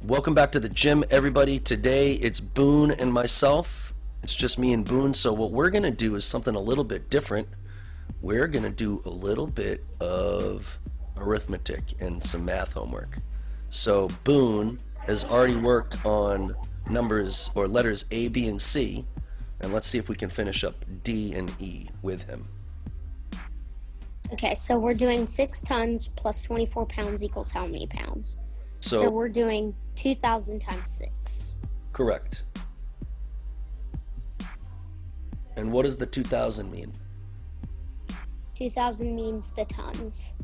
Welcome back to the gym, everybody. Today it's Boone and myself. It's just me and Boone. So what we're going to do is something a little bit different. We're going to do a little bit of arithmetic and some math homework. So Boone has already worked on numbers or letters A, B, and C. And let's see if we can finish up D and E with him. Okay, so we're doing 6 tons plus 24 pounds equals how many pounds? So we're doing 2,000 times 6. Correct. And what does the 2,000 mean? 2,000 means the tons.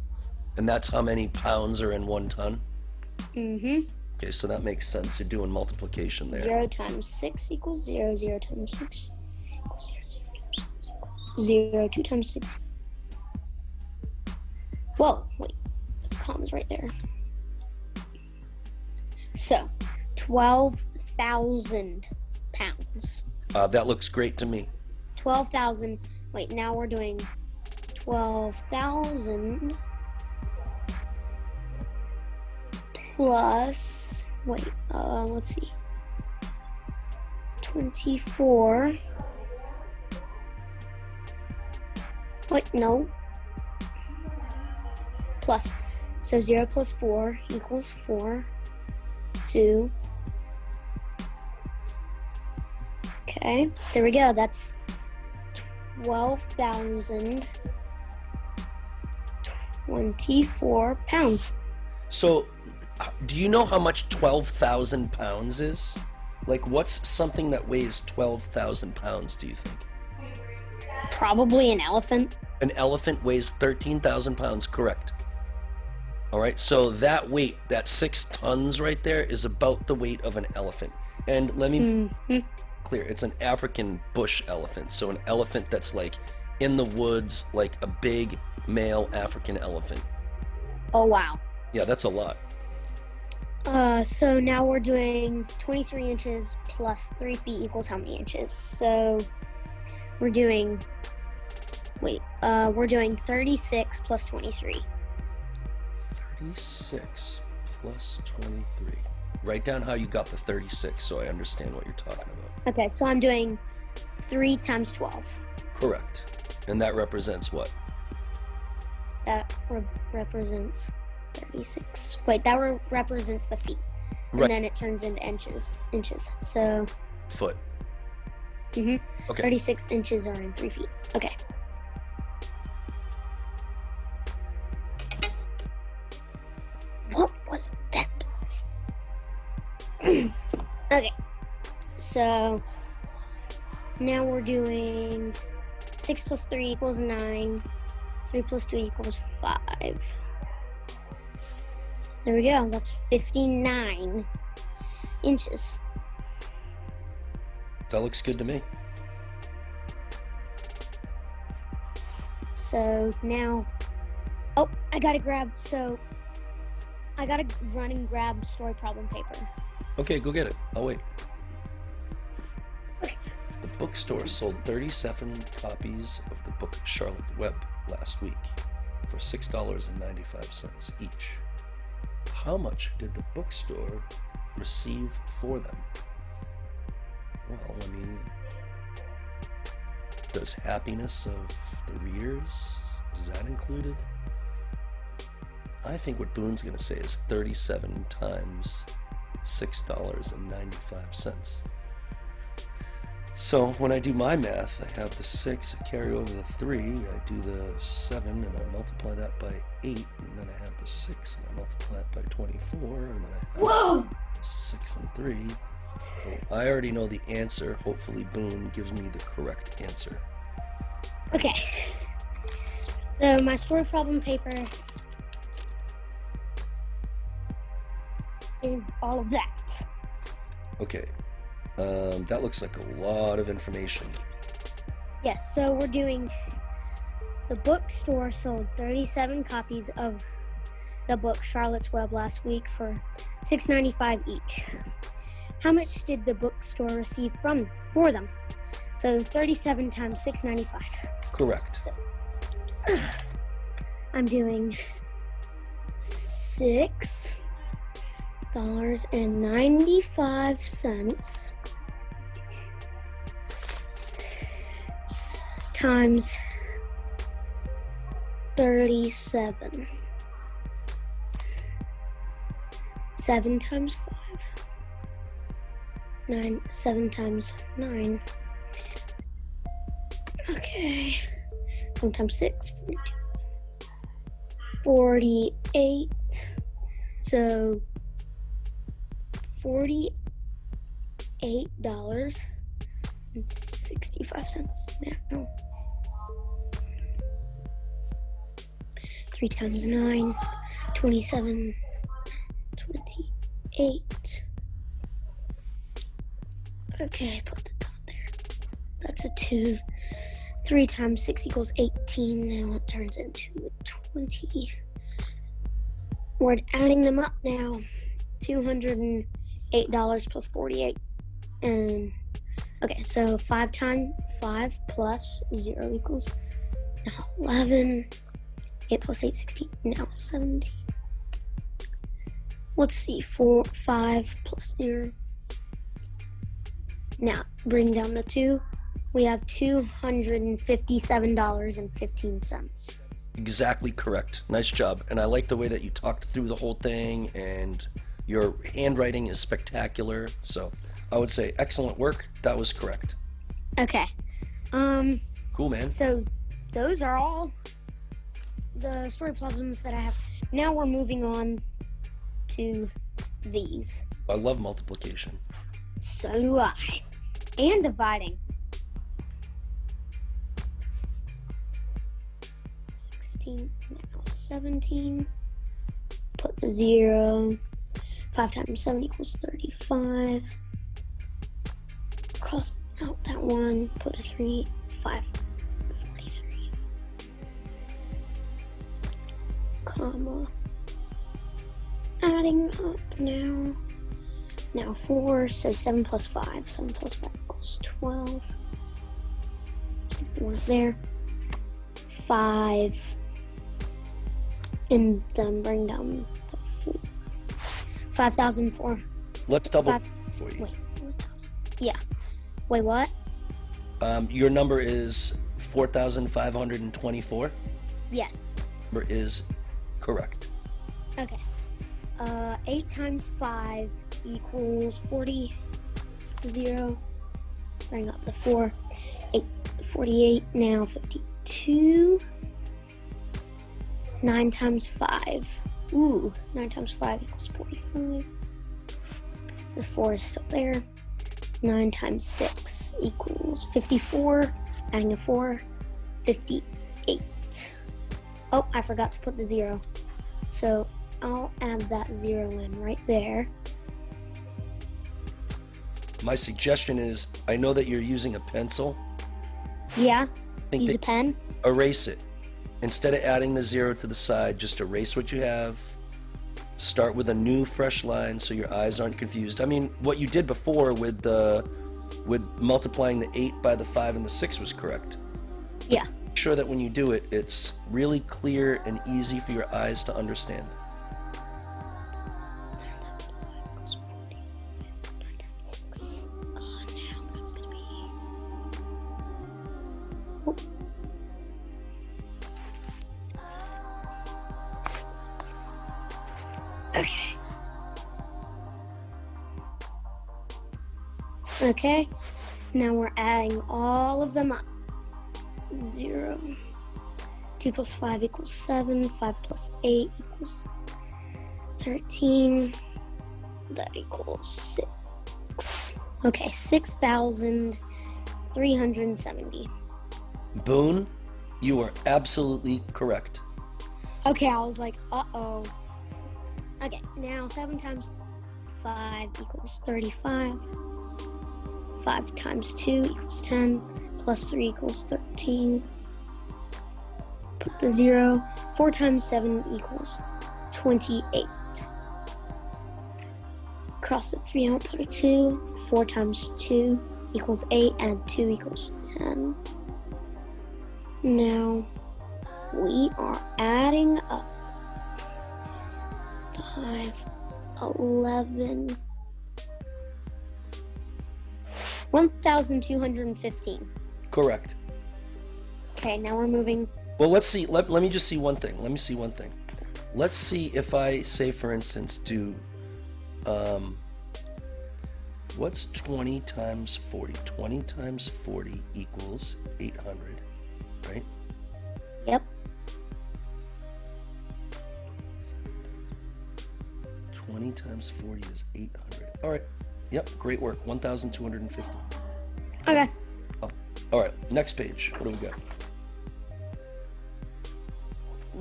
And that's how many pounds are in 1 ton? Mm-hmm. Okay, so that makes sense. You're doing multiplication there. 0 times 6 equals 0. 0 times 6 equals 0. 0 times 6 equals 0. 2 times 6. Whoa, wait. The comma's right there. So, 12,000 pounds. That looks great to me. 12,000. Wait, now we're doing 12,000 plus, let's see. 24. Wait, no. Plus. So 0 plus 4 equals 4. 2. Okay, there we go. That's 12,024 pounds. So, do you know how much 12,000 pounds is? Like, what's something that weighs 12,000 pounds, do you think? Probably an elephant. An elephant weighs 13,000 pounds, correct. All right, so that weight, that 6 tons right there, is about the weight of an elephant. And let me clear, it's an African bush elephant. So an elephant that's like in the woods, like a big male African elephant. Oh, wow. Yeah, that's a lot. So now we're doing 23 inches plus 3 feet equals how many inches? So we're doing, we're doing 36 plus 23. 36 plus 23. Write down how you got the 36 so I understand what you're talking about. Okay, so I'm doing 3 times 12. Correct. And that represents what? That represents 36. Wait, that represents the feet. And Right. then it turns into inches. So, Foot. Okay. 36 inches are in 3 feet. Okay. What was that? Okay. So now we're doing 6 plus 3 equals 9. 3 plus 2 equals 5. There we go. That's 59 inches. That looks good to me. So now, I gotta run and grab story problem paper. Okay, go get it. I'll wait. The bookstore sold 37 copies of the book Charlotte Webb last week for $6.95 each. How much did the bookstore receive for them? Well, I mean, does happiness of the readers, is that included? I think what Boone's going to say is 37 times $6.95. So when I do my math, I have the 6, I carry over the 3, I do the 7, and I multiply that by 8, and then I have the 6, and I multiply it by 24, and then I have the 6 and 3. So I already know the answer. Hopefully Boone gives me the correct answer. Okay. So my story problem paper is all of that. Okay. That looks like a lot of information. Yes, so we're doing, the bookstore sold 37 copies of the book Charlotte's Web last week for $6.95 each. How much did the bookstore receive for them? So 37 times $6.95. Correct. So, I'm doing 6 $8.95 times 37. 7 times 5. 7 times 9. Okay. 7 times 6. 48. So $48.65 now. 3 times 9. 27. 28. Okay, put the dot there. That's a 2. 3 times 6 equals 18, and it turns into 20. We're adding them up now. $208 plus 48. And okay, so 5 times 5 plus 0 equals now 11. 8 plus 8, 16. Now 17. Let's see, 5 plus 0. Now, bring down the 2. We have $257.15. Exactly correct. Nice job. And I like the way that you talked through the whole thing, and your handwriting is spectacular. So I would say excellent work. That was correct. Okay. Cool, man. So those are all the story problems that I have. Now we're moving on to these. I love multiplication. So do I. And dividing. 16, now 17. Put the 0. 5 times 7 equals 35. Cross out that 1. Put a 3. 5. 43. Comma. Adding up now. Now 4, so 7 plus 5. 7 plus 5 equals 12. Stick the 1 up there. 5. And then bring down 5,004. Let's double for you. Wait, 1,000. Yeah. Wait, what? Your number is 4,524. Yes. Number is correct. Okay. 8 times 5 equals 40. 0. Bring up the 4. 8, 48. Now 52. 9 times 5. Ooh, 9 times 5 equals 45. This 4 is still there. 9 times 6 equals 54. Adding a 4, 58. Oh, I forgot to put the 0. So I'll add that 0 in right there. My suggestion is, I know that you're using a pencil. Yeah, use a pen. Erase it. Instead of adding the 0 to the side, just erase what you have. Start with a new, fresh line so your eyes aren't confused. I mean, what you did before with multiplying the 8 by the 5 and the 6 was correct. Yeah. Make sure that when you do it, it's really clear and easy for your eyes to understand. Okay. Okay. Now we're adding all of them up. 0. 2 plus 5 equals 7. 5 plus 8 equals 13. That equals 6. Okay, 6,370. Boone, you are absolutely correct. Okay, I was like, uh-oh. Okay, now 7 times 5 equals 35. 5 times 2 equals 10. Plus 3 equals 13. Put the 0. 4 times 7 equals 28. Cross the 3 out, put a 2. 4 times 2 equals 8, and 2 equals 10. Now, we are adding up 5, 11. 1,215. Correct. Okay, now we're moving. Well, let's see. Let me just see one thing. Let me see one thing. Let's see if I say, for instance, do, what's 20 times 40? 20 times 40 equals 800, right? Yep. 20 times 40 is 800. All right. Yep, great work. 1,250. Okay. Oh, all right, next page. What do we got?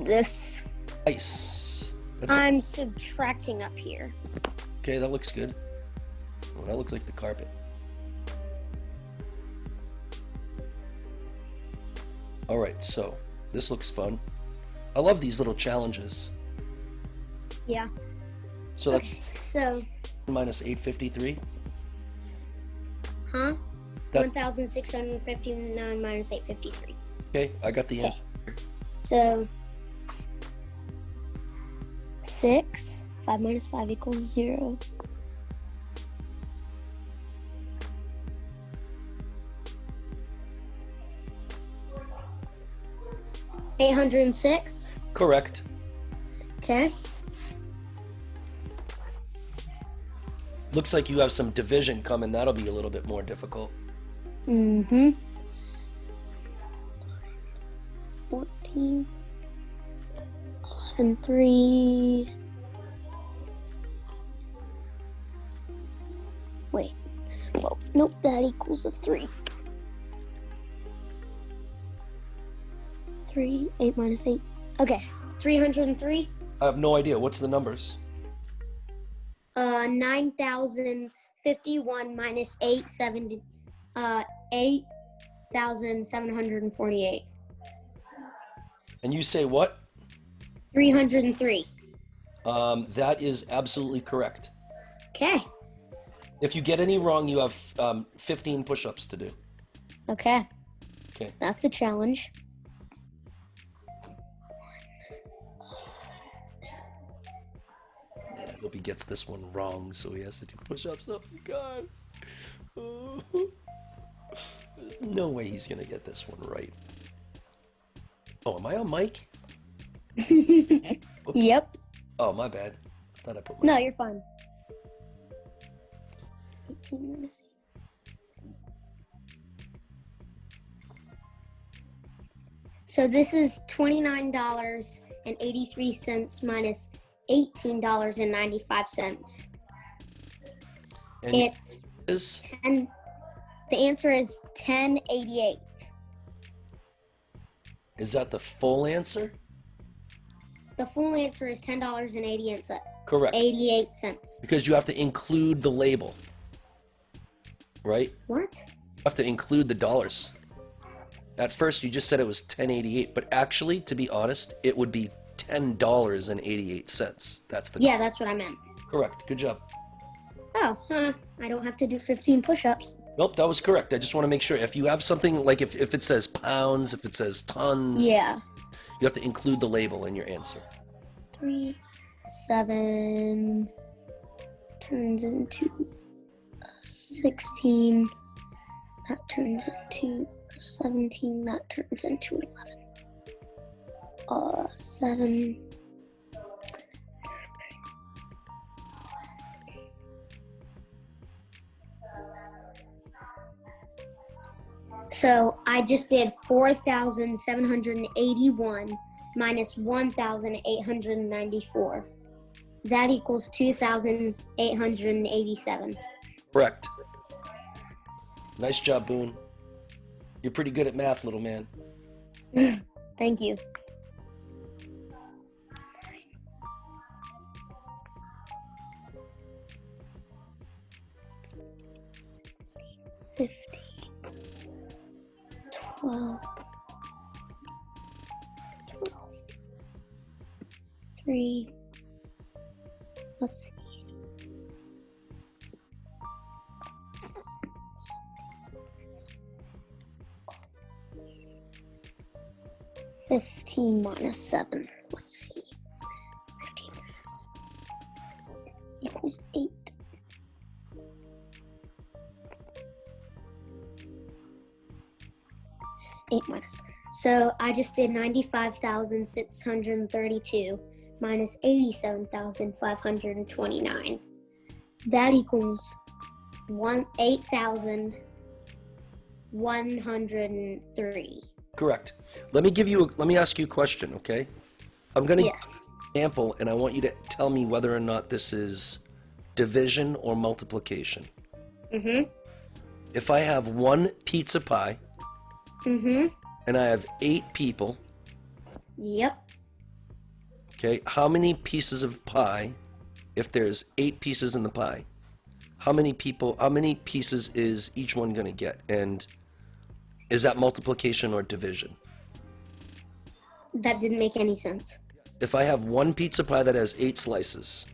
This. Nice. I'm subtracting up here. Okay, that looks good. Well, that looks like the carpet. All right, so this looks fun. I love these little challenges. Yeah. So Okay, so. minus 853. Huh? That- 1,659 minus 853. Okay, I got the answer. So 6. 5 minus 5 equals 0. $806. Correct. Okay. Looks like you have some division coming. That'll be a little bit more difficult. Mm-hmm. 14. And 3. Wait. Well, nope, that equals a 3. 3, 8 minus 8. Okay, 303. I have no idea. What's the numbers? 9,051 minus 8,748. And you say what? 303. That is absolutely correct. Okay. If you get any wrong, you have 15 push-ups to do. Okay. Okay. That's a challenge. Man, I hope he gets this one wrong, so he has to do push-ups. Oh my god. Oh. There's no way he's gonna get this one right. Oh, am I on mic? Yep. Oh, my bad. I thought I put my... No, you're fine. 18 minus 8. So this is $29.83 minus $18.95. And It's is 10. The answer is 1088. that the full answer? The full answer is $10.88. Correct. 88 cents. Because you have to include the label, right? What? You have to include the dollars. At first, you just said it was $10.88, but actually, to be honest, it would be $10.88. That's the... Yeah, that's what I meant. Correct. Good job. Oh, I don't have to do 15 push-ups. Nope, that was correct. I just want to make sure. If you have something, like if it says pounds, if it says tons, Yeah. you have to include the label in your answer. 3, 7 turns into 16. That turns into 17. That turns into 11. 7. So I just did 4,781 minus 1,894. That equals 2,887. Correct. Nice job, Boone. You're pretty good at math, little man. Thank you. $15, 12, 3. Let's see. 15 minus 7. Let's see. 15 minus 7 There's 8. Eight minus. So I just did 95,632 minus 87,529. That equals 8,103. Correct. Let me ask you a question, okay? I'm going to Yes. give you an example, and I want you to tell me whether or not this is division or multiplication. Mm-hmm. If I have one pizza pie, Mm-hmm. and I have 8 people, Yep. okay, how many pieces of pie, if there's 8 pieces in the pie, how many pieces is each one going to get? And is that multiplication or division? That didn't make any sense. If I have one pizza pie that has 8 slices,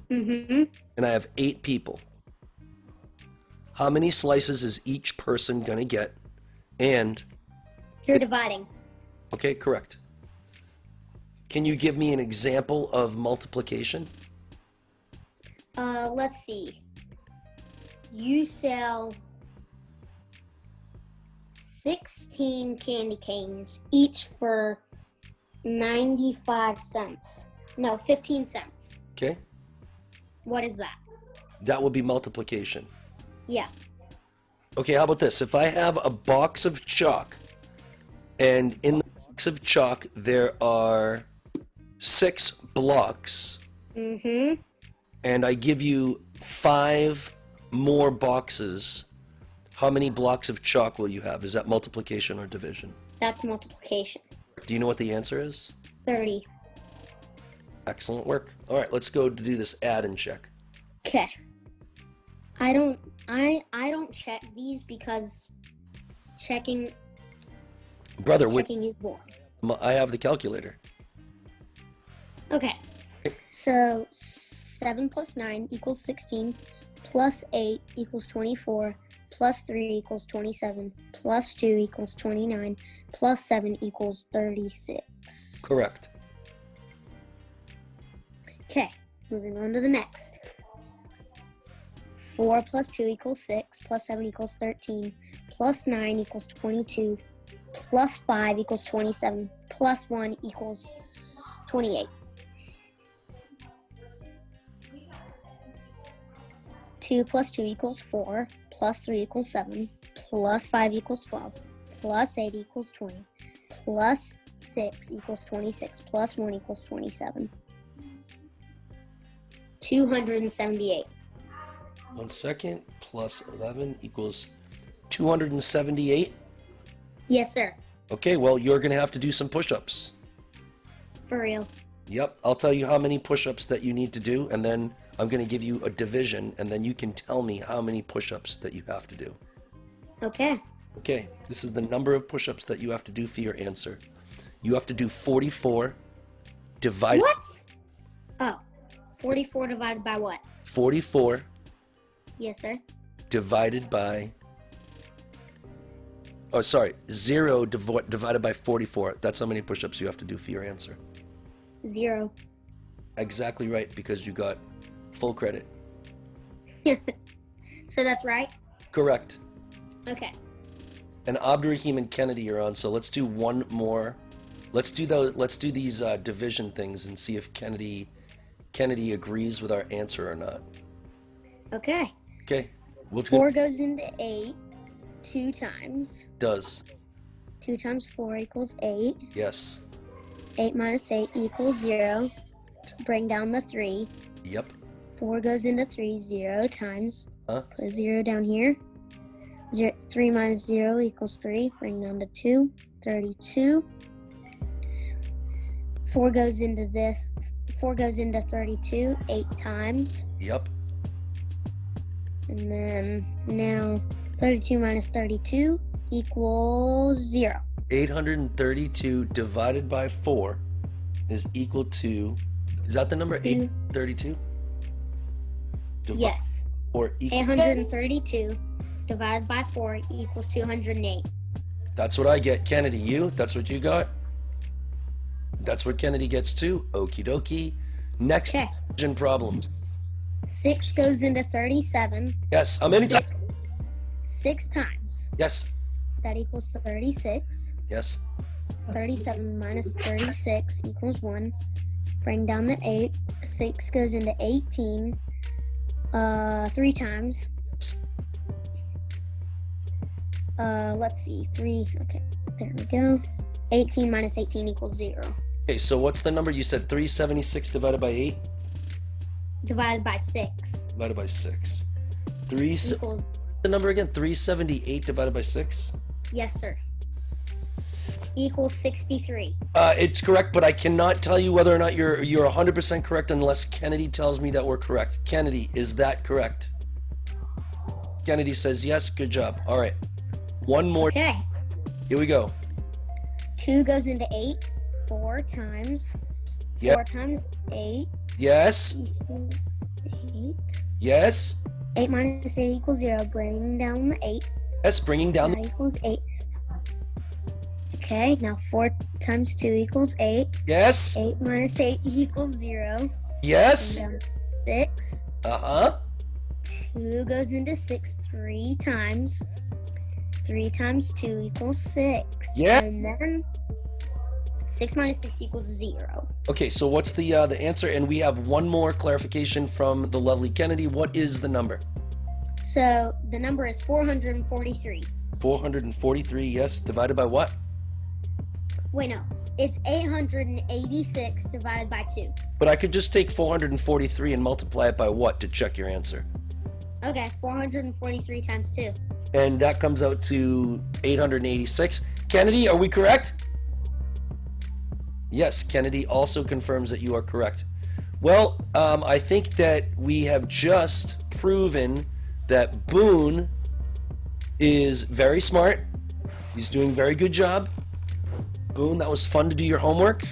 Mm-hmm. and I have 8 people, how many slices is each person going to get? And, You're dividing. okay, correct. Can you give me an example of multiplication? Let's see. You sell 16 candy canes, each for 95 cents. No, 15 cents. Okay, What is that? that would be multiplication. Yeah. Okay, how about this? If I have a box of chalk, and in the box of chalk there are 6 blocks, Mm-hmm. and I give you 5 more boxes, how many blocks of chalk will you have? Is that multiplication or division? That's multiplication. Do you know what the answer is? 30. Excellent work. All right, let's go to do this add and check. Okay. I don't check these because checking Brother, is boring. I have the calculator. Okay. So 7 plus 9 equals 16, plus 8 equals 24, plus 3 equals 27, plus 2 equals 29, plus 7 equals 36. Correct. Okay, moving on to the next. 4 plus 2 equals 6, plus 7 equals 13, plus 9 equals 22, plus 5 equals 27, plus 1 equals 28. 2 plus 2 equals 4, plus 3 equals 7, plus 5 equals 12, plus 8 equals 20, plus 6 equals 26, plus 1 equals 27. 278. 1 second, plus 11 equals 278. Yes, sir. Okay, well, you're going to have to do some push-ups. For real. Yep, I'll tell you how many push-ups that you need to do, and then I'm going to give you a division, and then you can tell me how many push-ups that you have to do. Okay. Okay, this is the number of push-ups that you have to do for your answer. You have to do 44 divided... What? Oh. 44 divided by what? 44 Yes, sir. divided by... Oh, sorry, 0 divided by 44. That's how many push-ups you have to do for your answer. 0. Exactly right, because you got full credit. So that's right? Correct. Okay. And Abdurrahim and Kennedy are on, so let's do one more. Let's do these division things and see if Kennedy agrees with our answer or not. Okay. Okay. 4 goes into 8 2 times. Does. 2 times 4 equals 8. Yes. 8 minus 8 equals 0. Bring down the 3. Yep. 4 goes into 3, 0 times. Huh? Put a 0 down here. 3 minus 0 equals 3. Bring down to 2. 32. 4 goes into 32 8 times. Yep. And then now 32 minus 32 equals 0. 832 divided by 4 is equal to... Is that the number 832? Yes. Or equal... 832 divided by 4 equals 208. That's what I get. Kennedy, you? That's what you got? That's what Kennedy gets too. Okie dokie. Next, Okay. division problems. 6 goes into 37. Yes. How many times? 6 times. Yes. That equals 36. Yes. 37 minus 36 equals 1. Bring down the 8. 6 goes into 18. 3 times. Let's see. 3. Okay. There we go. 18 minus 18 equals 0. Okay, so what's the number? You said 376 divided by 8? Divided by 6. Divided by 6. Equals, the number again? 378 divided by 6? yes, sir. Equals 63. It's correct, but I cannot tell you whether or not you're 100% correct unless Kennedy tells me that we're correct. Kennedy, is that correct? Kennedy says yes. Good job. All right. One more. Okay. Here we go. 2 goes into 8 4 times. Yep. 4 times 8 Yes. equals 8. Yes. 8 minus 8 equals 0. Bring down the 8. Yes. Bringing down. That equals 8. Okay, now 4 times 2 equals 8. Yes. 8 minus 8 equals 0. Yes. Bring down 6. Uh-huh. 2 goes into 6 3 times. 3 times 2 equals 6. Yeah. And then 6 minus 6 equals 0. Okay, so what's the answer? And we have one more clarification from the lovely Kennedy. What is the number? So the number is 443. 443, yes. Divided by what? Wait, no. It's 886 divided by 2. But I could just take 443 and multiply it by what to check your answer? Okay, 443 times 2. And that comes out to 886. Kennedy, are we correct? Yes, Kennedy also confirms that you are correct. Well, I think that we have just proven that Boone is very smart. He's doing a very good job. Boone, that was fun to do your homework.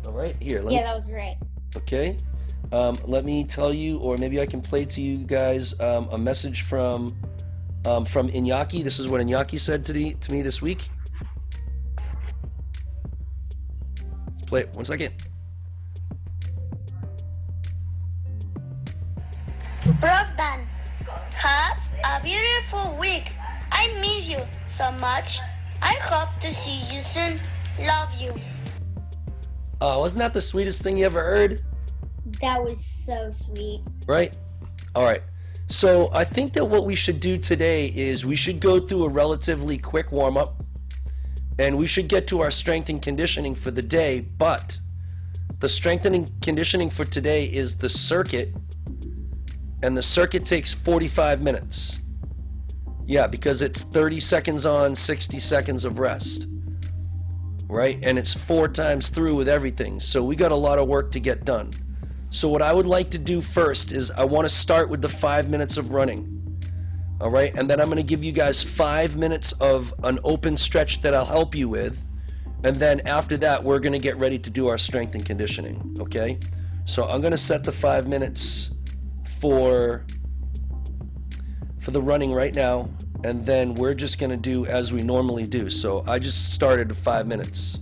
All right, here. That was right. Okay. Let me tell you, or maybe I can play to you guys a message from Iñaki. This is what Iñaki said to me this week. Let's play it. 1 second. Prof. Dan, have a beautiful week. I miss you so much. I hope to see you soon. Love you. Wasn't that the sweetest thing you ever heard? That was so sweet. Right? All right. So I think that what we should do today is we should go through a relatively quick warm-up, and we should get to our strength and conditioning for the day, but the strength and conditioning for today is the circuit, and the circuit takes 45 minutes. Yeah, because it's 30 seconds on, 60 seconds of rest. Right? And it's 4 times through with everything. So we got a lot of work to get done. So what I would like to do first is I want to start with the 5 minutes of running. All right? And then I'm going to give you guys 5 minutes of an open stretch that I'll help you with. And then after that, we're going to get ready to do our strength and conditioning. Okay? So I'm going to set the 5 minutes for the running right now, and then we're just going to do as we normally do. So I just started 5 minutes.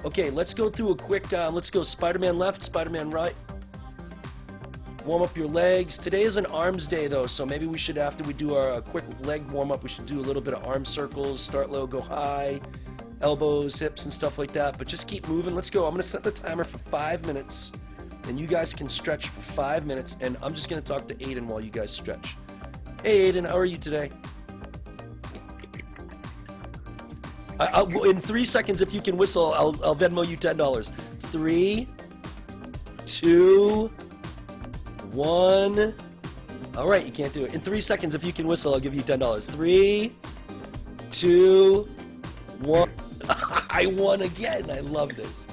Okay, let's go through a quick, let's go Spider-Man left, Spider-Man right. Warm up your legs. Today is an arms day though, so maybe we should, after we do our quick leg warm up, we should do a little bit of arm circles, start low, go high, elbows, hips, and stuff like that. But just keep moving. Let's go. I'm gonna set the timer for 5 minutes, and you guys can stretch for 5 minutes, and I'm just gonna talk to Aiden while you guys stretch. Hey Aiden, how are you today? In 3 seconds, if you can whistle, I'll Venmo you $10. 3, 2, 1. All right, you can't do it. In 3 seconds, if you can whistle, I'll give you $10. 3, 2, 1. I won again. I love this.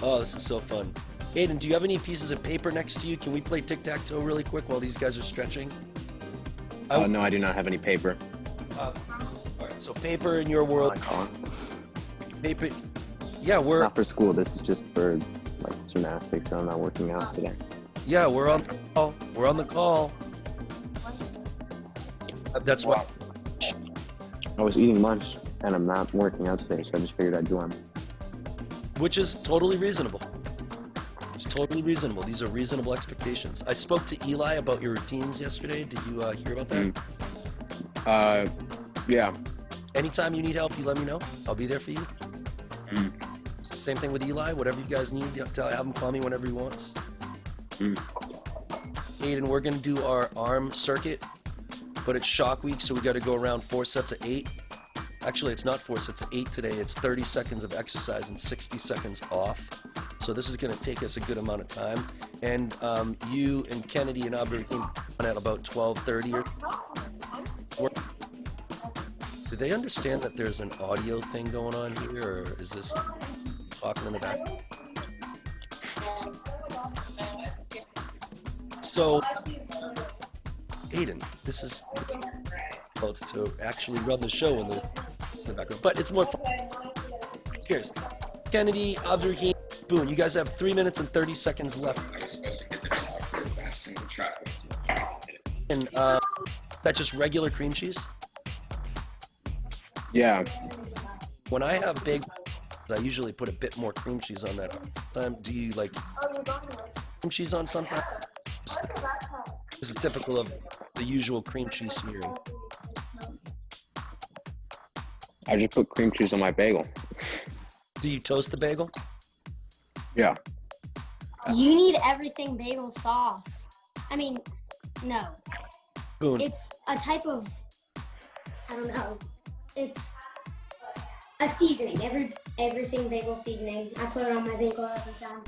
Oh, this is so fun. Aiden, do you have any pieces of paper next to you? Can we play tic-tac-toe really quick while these guys are stretching? Oh, no, I do not have any paper. All right, so paper in your world. Paper. Yeah, we're... Not for school. This is just for, like, gymnastics, so I'm not working out today. Yeah, we're on the call. We're on the call. That's why. I was eating lunch, and I'm not working out today, so I just figured I'd join. Which is totally reasonable. It's totally reasonable. These are reasonable expectations. I spoke to Eli about your routines yesterday. Did you hear about that? Yeah. Anytime you need help, you let me know. I'll be there for you. Same thing with Eli. Whatever you guys need, have him call me whenever he wants. Aiden, we're going to do our arm circuit, but it's shock week, so we got to go around 4 sets of 8. Actually, it's not 4 sets of 8 today. It's 30 seconds of exercise and 60 seconds off. So this is going to take us a good amount of time. And you and Kennedy and Aubrey came on at about 12:30 or... Do they understand that there's an audio thing going on here, or is this talking in the back? So, Aiden, this is about to actually run the show in the background, but it's more fun. Here's Kennedy, Abdurrahim, Boone. You guys have 3 minutes and 30 seconds left. And that's just regular cream cheese? Yeah. When I have big, I usually put a bit more cream cheese on that. Do you like cream cheese on something? This is typical of the usual cream cheese smearing. I just put cream cheese on my bagel. Do you toast the bagel? Yeah. You need everything bagel sauce. I mean, no. Boone. It's a type of, I don't know. It's a seasoning. Everything bagel seasoning. I put it on my bagel every time.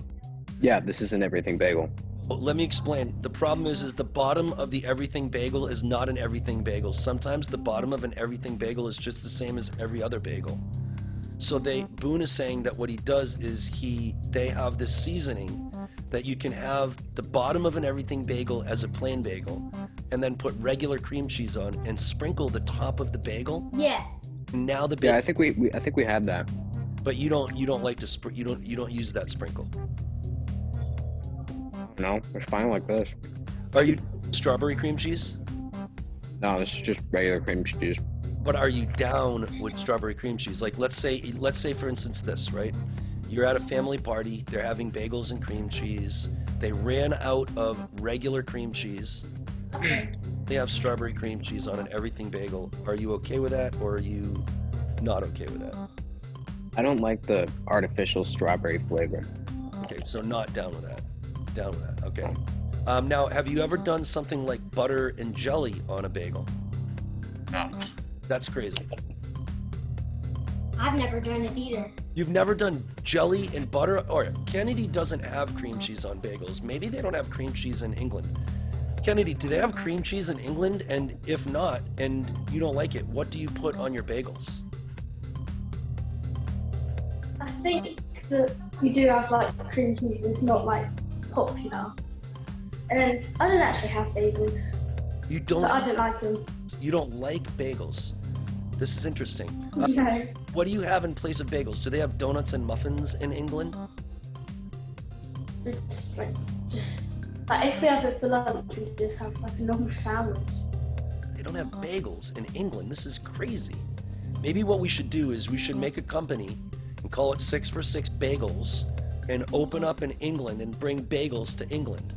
Yeah, this is an everything bagel. Let me explain. The problem is the bottom of the everything bagel is not an everything bagel. Sometimes the bottom of an everything bagel is just the same as every other bagel. So Boone is saying that what he does is they have this seasoning that you can have the bottom of an everything bagel as a plain bagel, and then put regular cream cheese on and sprinkle the top of the bagel. Yes. Now the Yeah, I think we had that. But you don't like to you don't use that sprinkle. No, it's fine like this. Are you strawberry cream cheese? No, this is just regular cream cheese. But are you down with strawberry cream cheese? Like let's say for instance this, right? You're at a family party, they're having bagels and cream cheese. They ran out of regular cream cheese. They have strawberry cream cheese on an everything bagel. Are you okay with that, or are you not okay with that? I don't like the artificial strawberry flavor. Okay, so not down with that. Down with that, okay. Now, have you ever done something like butter and jelly on a bagel? No. That's crazy. I've never done it either. You've never done jelly and butter? Or Kennedy doesn't have cream cheese on bagels. Maybe they don't have cream cheese in England. Kennedy, do they have cream cheese in England? And if not, and you don't like it, what do you put on your bagels? I think that we do have like cream cheese. It's not like popular. And then I don't actually have bagels. You don't? But I don't like them. You don't like bagels. This is interesting. No. What do you have in place of bagels? Do they have donuts and muffins in England? It's like if we have it for lunch, we just have like a normal sandwich. They don't have bagels in England. This is crazy. Maybe what we should do is we should make a company and call it 6 for 6 bagels and open up in England and bring bagels to England.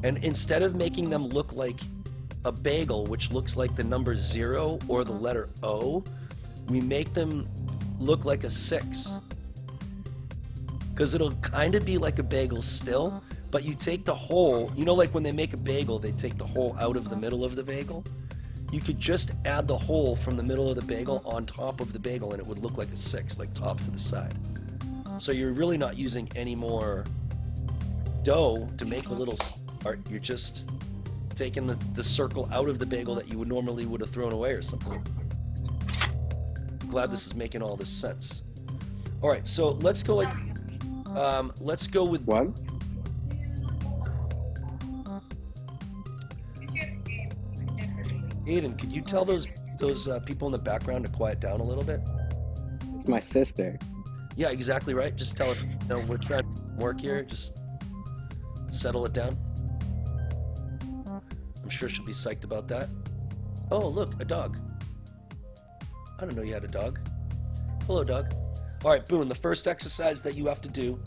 And instead of making them look like a bagel, which looks like the number 0 or the letter O, we make them look like a 6. Because it'll kind of be like a bagel still, but you take the hole, you know, like when they make a bagel, they take the hole out of the middle of the bagel. You could just add the hole from the middle of the bagel on top of the bagel and it would look like a 6, like top to the side. So you're really not using any more dough to make a little art. You're just taking the circle out of the bagel that you would normally would have thrown away or something. Glad this is making all this sense. All right, so let's go like, let's go with What? Aiden, could you tell those people in the background to quiet down a little bit? It's my sister. Yeah, exactly right. Just tell her, no, we're trying to work here. Just settle it down. I'm sure she'll be psyched about that. Oh, look, a dog. I didn't know you had a dog. Hello, dog. All right, Boone, the first exercise that you have to do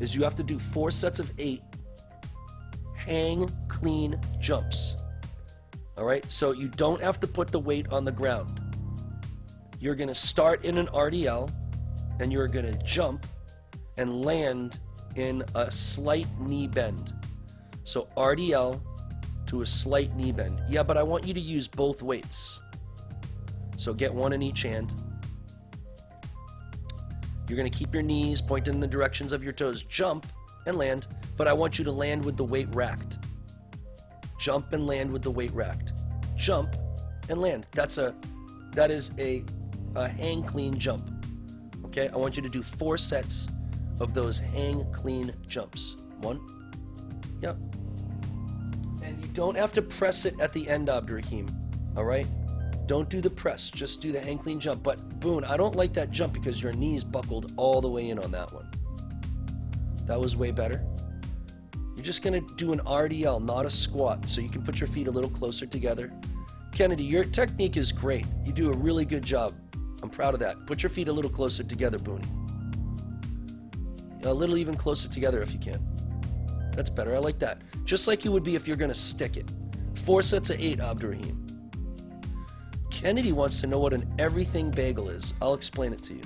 is you have to do 4 sets of 8 hang clean jumps. All right, so you don't have to put the weight on the ground. You're going to start in an RDL, and you're going to jump and land in a slight knee bend. So RDL to a slight knee bend. Yeah, but I want you to use both weights. So get one in each hand. You're going to keep your knees pointed in the directions of your toes. Jump and land, but I want you to land with the weight racked. Jump and land with the weight racked. Jump and land. That is a hang clean jump. Okay, I want you to do 4 sets of those hang clean jumps. 1. Yep. And you don't have to press it at the end, Abdurrahim. All right? Don't do the press. Just do the hang clean jump. But Boone, I don't like that jump because your knees buckled all the way in on that one. That was way better. You're just going to do an RDL, not a squat, so you can put your feet a little closer together. Kennedy, your technique is great. You do a really good job. I'm proud of that. Put your feet a little closer together, Boone. A little even closer together if you can. That's better. I like that. Just like you would be if you're going to stick it. 4 sets of 8, Abdurrahim. Kennedy wants to know what an everything bagel is. I'll explain it to you.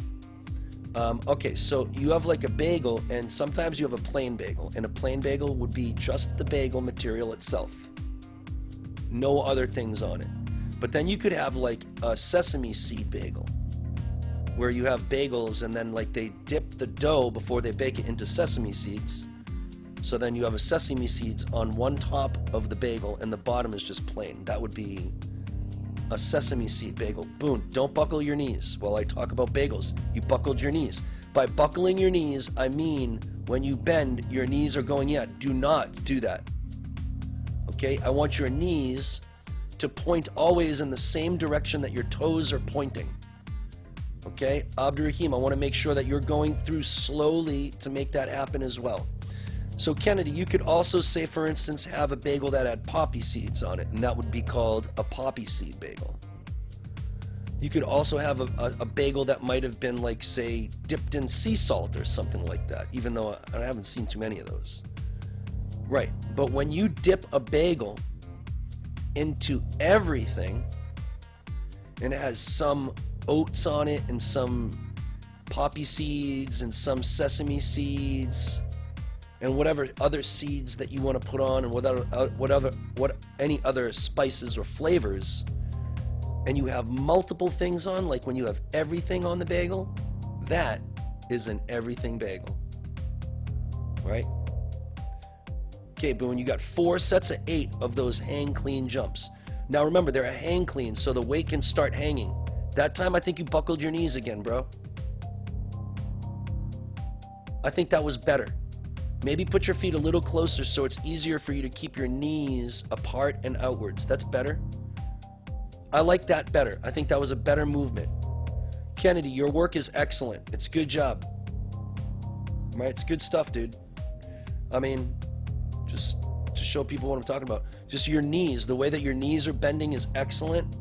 Okay, so you have like a bagel, and sometimes you have a plain bagel, and a plain bagel would be just the bagel material itself. No other things on it. But then you could have like a sesame seed bagel, where you have bagels and then like they dip the dough before they bake it into sesame seeds. So then you have a sesame seeds on one top of the bagel and the bottom is just plain. That would be a sesame seed bagel. Boone, don't buckle your knees while I talk about bagels. You buckled your knees. By buckling your knees, I mean when you bend, your knees are going, yeah, do not do that. Okay, I want your knees to point always in the same direction that your toes are pointing. Okay, Abdurrahim, I want to make sure that you're going through slowly to make that happen as well. So Kennedy, you could also say, for instance, have a bagel that had poppy seeds on it, and that would be called a poppy seed bagel. You could also have a bagel that might have been like, say, dipped in sea salt or something like that, even though I haven't seen too many of those. Right, but when you dip a bagel into everything, and it has some oats on it, and some poppy seeds, and some sesame seeds, and whatever other seeds that you want to put on, and any other spices or flavors, and you have multiple things on, like when you have everything on the bagel, that is an everything bagel, right? Okay, Boone, you got 4 sets of 8 of those hang clean jumps. Now remember, they're a hang clean, so the weight can start hanging. That time I think you buckled your knees again, bro. I think that was better. Maybe put your feet a little closer so it's easier for you to keep your knees apart and outwards. That's better. I like that better. I think that was a better movement. Kennedy, your work is excellent. It's good job. Right? It's good stuff, dude. I mean, just to show people what I'm talking about. Just your knees, the way that your knees are bending is excellent.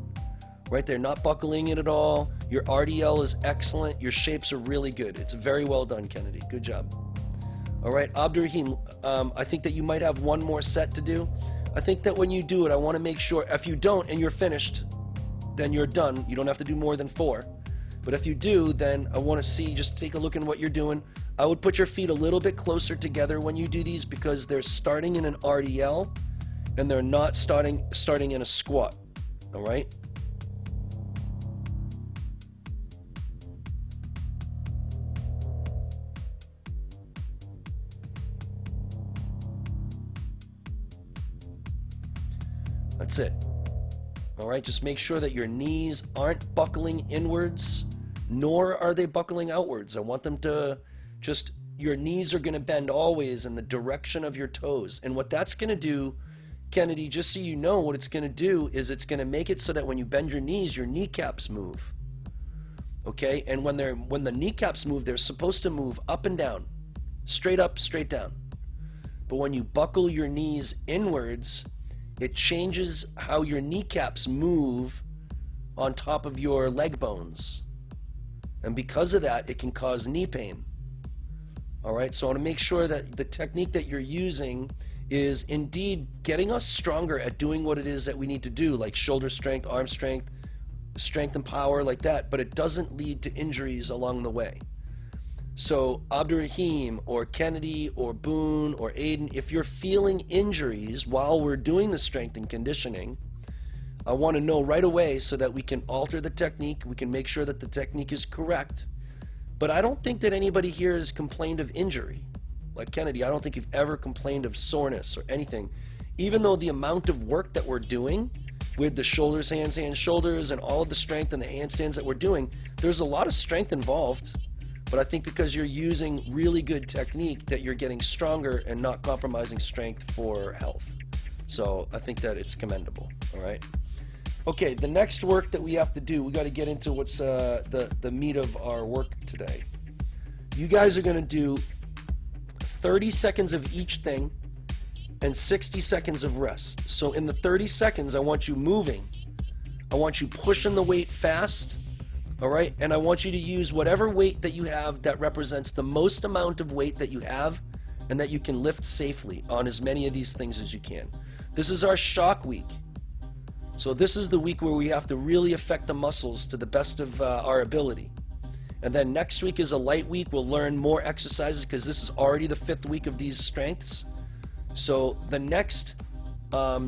Right? They're not buckling it at all. Your RDL is excellent. Your shapes are really good. It's very well done, Kennedy. Good job. All right, Abdurrahim, I think that you might have one more set to do. I think that when you do it, I want to make sure, if you don't and you're finished, then you're done. You don't have to do more than 4. But if you do, then I want to see, just take a look at what you're doing. I would put your feet a little bit closer together when you do these because they're starting in an RDL and they're not starting in a squat. All right? That's it. All right, just make sure that your knees aren't buckling inwards, nor are they buckling outwards. I want them to just, your knees are going to bend always in the direction of your toes. And what that's going to do, Kennedy, just so you know, what it's going to do is it's going to make it so that when you bend your knees, your kneecaps move. Okay, and when the kneecaps move, they're supposed to move up and down, straight up, straight down. But when you buckle your knees inwards, it changes how your kneecaps move on top of your leg bones. And because of that, it can cause knee pain. All right, so I want to make sure that the technique that you're using is indeed getting us stronger at doing what it is that we need to do, like shoulder strength, arm strength, strength and power, like that, but it doesn't lead to injuries along the way. So Abdurrahim or Kennedy or Boone or Aiden, if you're feeling injuries while we're doing the strength and conditioning, I want to know right away so that we can alter the technique, we can make sure that the technique is correct. But I don't think that anybody here has complained of injury. Like Kennedy, I don't think you've ever complained of soreness or anything. Even though the amount of work that we're doing with the shoulders, hands, shoulders, and all of the strength and the handstands that we're doing, there's a lot of strength involved. But I think because you're using really good technique that you're getting stronger and not compromising strength for health. So I think that it's commendable, all right? Okay, the next work that we have to do, we got to get into what's the meat of our work today. You guys are going to do 30 seconds of each thing and 60 seconds of rest. So in the 30 seconds, I want you moving. I want you pushing the weight fast. All right, and I want you to use whatever weight that you have that represents the most amount of weight that you have and that you can lift safely on as many of these things as you can. This is our shock week. So this is the week where we have to really affect the muscles to the best of our ability. And then next week is a light week. We'll learn more exercises because this is already the 5th week of these strengths. So the next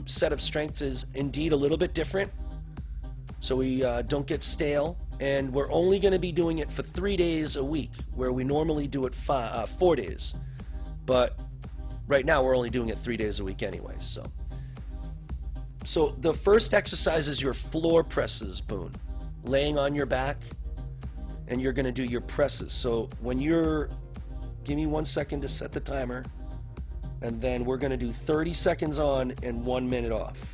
set of strengths is indeed a little bit different. So we don't get stale. And we're only going to be doing it for 3 days a week, where we normally do it 4 days. But right now we're only doing it 3 days a week anyway. So the first exercise is your floor presses, Boone. Laying on your back, and you're going to do your presses. So when you're, give me 1 second to set the timer, and then we're going to do 30 seconds on and 1 minute off.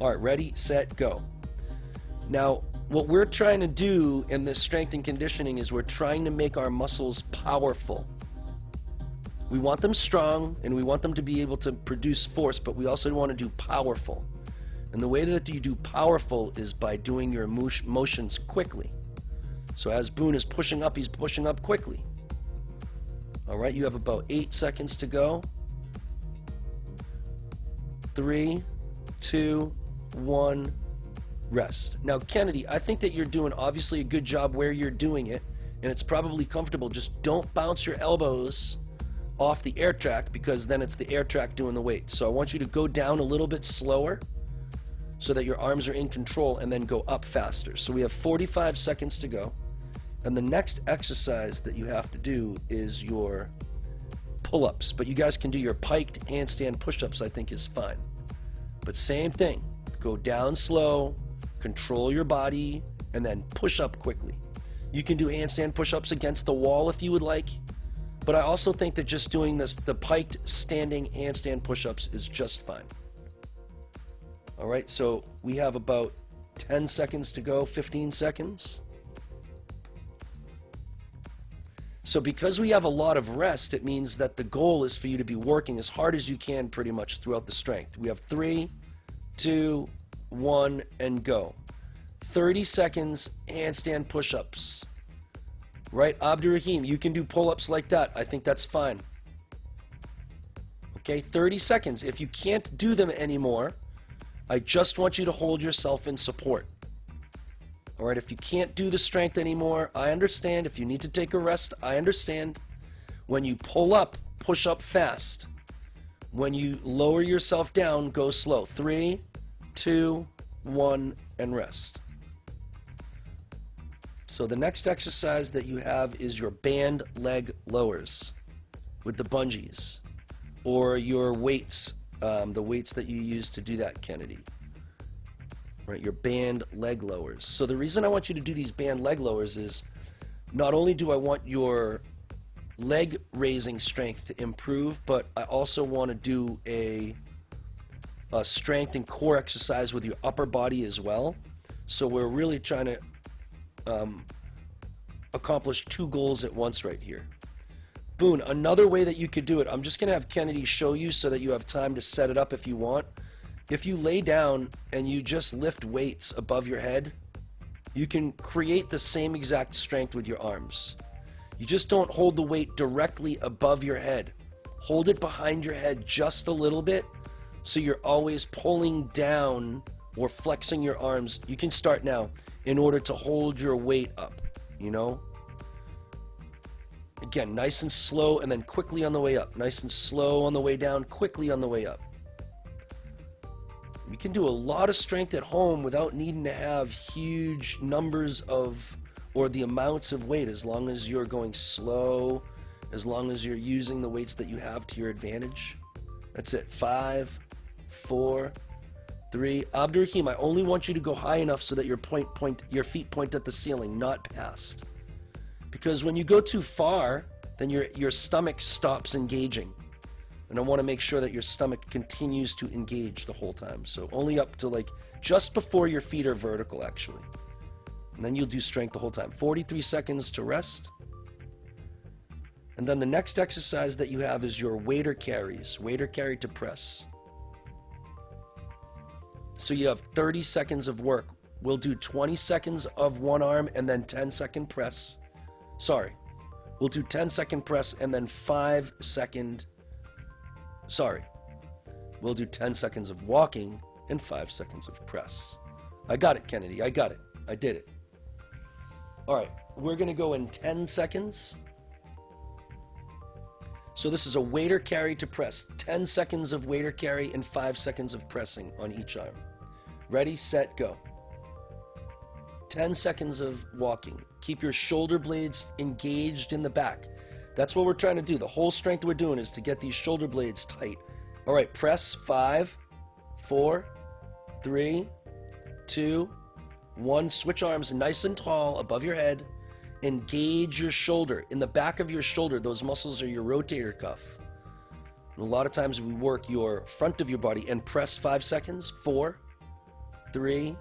All right, ready, set, go. Now, what we're trying to do in this strength and conditioning is we're trying to make our muscles powerful. We want them strong, and we want them to be able to produce force, but we also want to do powerful. And the way that you do powerful is by doing your motions quickly. So as Boone is pushing up, he's pushing up quickly. All right, you have about 8 seconds to go. 3, 2, 1, rest. Now, Kennedy, I think that you're doing obviously a good job where you're doing it, and it's probably comfortable. Just don't bounce your elbows off the air track, because then it's the air track doing the weight. So I want you to go down a little bit slower so that your arms are in control, and then go up faster. So we have 45 seconds to go. And the next exercise that you have to do is your pull-ups. But you guys can do your piked handstand push-ups, I think is fine. But same thing. Go down slow, control your body, and then push up quickly. You can do handstand push-ups against the wall if you would like, but I also think that just doing the piked standing handstand push-ups is just fine. All right, so we have about 10 seconds to go, 15 seconds. So because we have a lot of rest, it means that the goal is for you to be working as hard as you can pretty much throughout the strength. We have 3, 2, 1, and go. 30 seconds, handstand push-ups. Right, Abdurrahim, you can do pull-ups like that. I think that's fine. Okay, 30 seconds. If you can't do them anymore, I just want you to hold yourself in support. All right, if you can't do the strength anymore, I understand. If you need to take a rest, I understand. When you pull up, push up fast. When you lower yourself down, go slow. 3, 2, 1, and rest. So the next exercise that you have is your band leg lowers with the bungees, or your weights, the weights that you use to do that, Kennedy. Right, your band leg lowers. So the reason I want you to do these band leg lowers is not only do I want your leg raising strength to improve, but I also want to do a strength and core exercise with your upper body as well. So we're really trying to accomplish 2 goals at once right here. Boone, another way that you could do it, I'm just going to have Kennedy show you so that you have time to set it up if you want. If you lay down and you just lift weights above your head, you can create the same exact strength with your arms. You just don't hold the weight directly above your head. Hold it behind your head just a little bit, so you're always pulling down or flexing your arms. You can start now in order to hold your weight up, you know? Again, nice and slow, and then quickly on the way up. Nice and slow on the way down, quickly on the way up. You can do a lot of strength at home without needing to have huge numbers of, or the amounts of weight, as long as you're going slow, as long as you're using the weights that you have to your advantage. That's it. 5, 4, 3. Abdurrahim, I only want you to go high enough so that your feet point at the ceiling, not past. Because when you go too far, then your stomach stops engaging. And I want to make sure that your stomach continues to engage the whole time. So only up to like just before your feet are vertical, actually. And then you'll do strength the whole time. 43 seconds to rest. And then the next exercise that you have is your waiter carries. Waiter carry to press. So you have 30 seconds of work. We'll do 20 seconds of one arm and then 10-second press. Sorry. We'll do 10-second press and then 5-second... Sorry. We'll do 10 seconds of walking and 5 seconds of press. I got it, Kennedy. I got it. I did it. All right. We're going to go in 10 seconds. So this is a waiter carry to press. 10 seconds of waiter carry and 5 seconds of pressing on each arm. Ready, set, go. 10 seconds of walking. Keep your shoulder blades engaged in the back. That's what we're trying to do. The whole strength we're doing is to get these shoulder blades tight. All right, press. 5, 4, 3, 2, 1. Switch arms nice and tall above your head. Engage your shoulder. In the back of your shoulder, those muscles are your rotator cuff. And a lot of times we work your front of your body and press 5 seconds. 4, 3,